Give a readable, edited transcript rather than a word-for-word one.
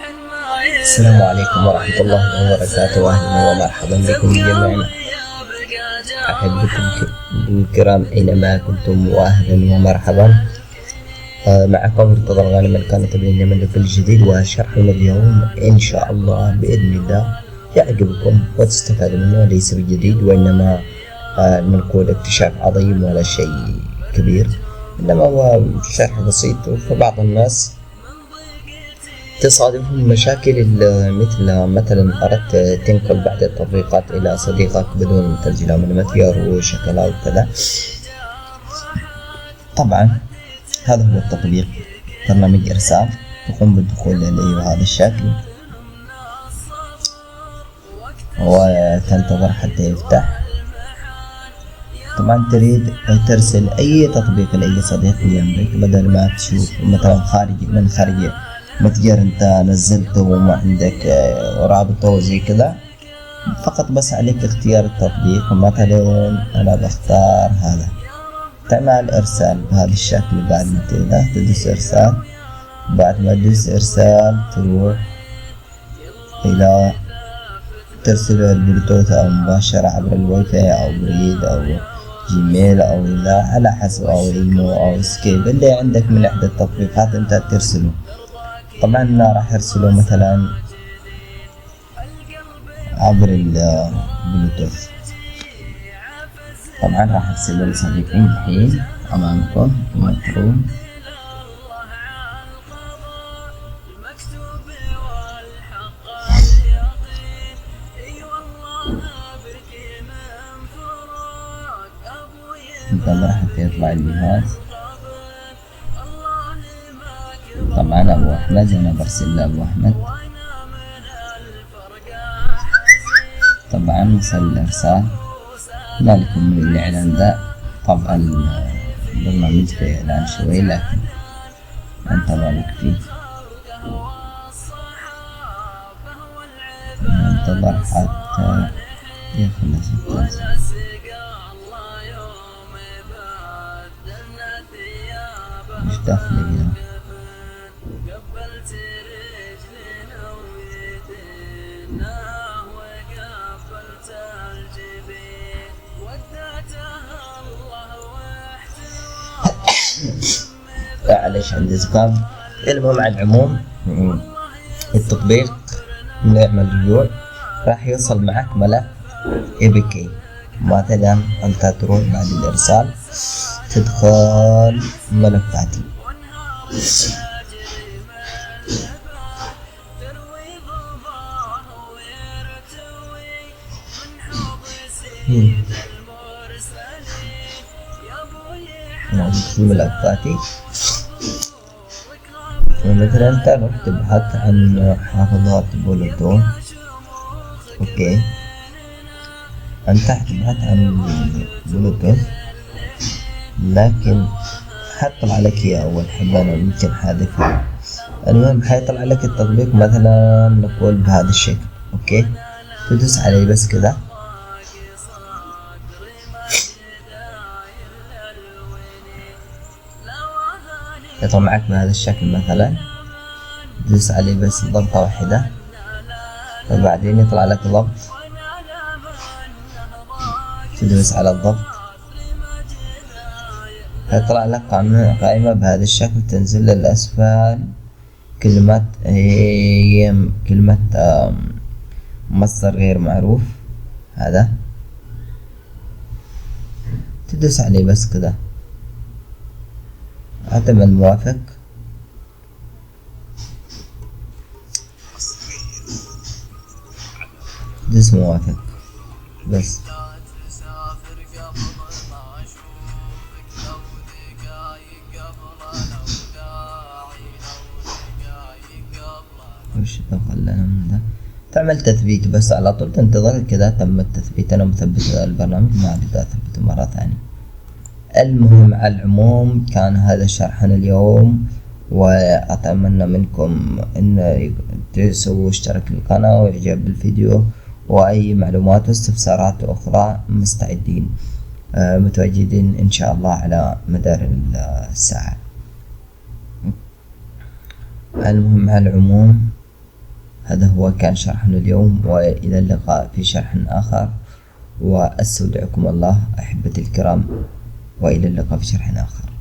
السلام عليكم ورحمة الله وبركاته، أهلا ومرحبا بكم جميعا أحبكم الكرام أينما كنتم، وأهلا ومرحبا. معكم مرتضى الغانم القناة من كل جديد، وشرحنا اليوم إن شاء الله بإذن الله يعجبكم وتستفادوا منه. ليس بجديد وإنما نقول اكتشاف عظيم ولا شيء كبير، إنما هو شرح بسيط. فبعض الناس تصادفهم مشاكل مثلا أردت تنقل بعض التطبيقات إلى صديقك بدون تسجيل من متجر وشكل وكذا. طبعا هذا هو التطبيق، برنامج إرسال. تقوم بالدخول إليه بهذا الشكل وتنتظر حتى يفتح. طبعا تريد ترسل أي تطبيق لأي صديق جنبك، بدل ما تشوف مثلا من خارج متجر انت نزلته وما عندك رابطه وزي كذا. فقط بس عليك اختيار التطبيق، مثلا انا بختار هذا. تعمل ارسال بهذا الشكل. بعد ما تدوس ارسال، بعد ما تدوس ارسال تروح الى ترسل البلوتوث او مباشرة عبر الواي فاي او بريد او جيميل او لا، على حسب، او ايمو او سكيب اللي عندك من احدى التطبيقات انت ترسله. طبعا أنا راح أرسله مثلا عبر البلوتوث. طبعا راح أرسله لصديقي الحين أمامكم كما ترون. طبعا راح يطلع الجهاز. طبعا أبو أحمد، أنا برسل لأبو أحمد. طبعا وصل الإرسال. ما لكم من الإعلان ده. طبعا البرنامج فيه إعلان شوي، لكن انتظر لك فيه. انتظر حتى يخلص التنزيل. مش داخل هنا. معلش عندي زكام. المهم على العموم التطبيق من يعمل ريوع راح يوصل معك ملف APK. مثلا انت تروح بعد الارسال تدخل ملفاتي. في ملفاتي، ومثلا انت رح تبحث عن حافظات بلوتوث. اوكي، انت حتبحث عن بلوتوث، لكن حيطلع لك اياه اول حبة. انا يمكن حادث. المهم حيطلع لك التطبيق مثلا نقول بهذا الشكل. اوكي، تدوس عليه بس كذا. يطلع معك بهذا الشكل. مثلا تدوس عليه بس ضغطة واحدة، وبعدين يطلع لك ضبط. تدوس على الضبط، يطلع لك قائمة بهذا الشكل. تنزل للأسفل كلمة مصدر غير معروف. هذا تدوس عليه بس كذا. اعتمد موافق. دوس موافق بس. وش دخل لنا من ده؟ تعمل تثبيت بس على طول، تنتظر كذا تم التثبيت. انا مثبت البرنامج، ما اريد اثبته مرة ثانية. المهم على العموم كان هذا شرحنا اليوم، وأتمنى منكم أن تسووا اشتراك للقناة وإعجاب بالفيديو، وأي معلومات واستفسارات أخرى مستعدين متواجدين إن شاء الله على مدار الساعة. المهم على العموم هذا هو كان شرحنا اليوم، وإلى اللقاء في شرح آخر، وأستودعكم الله أحبتي الكرام، وإلى اللقاء في شرح آخر.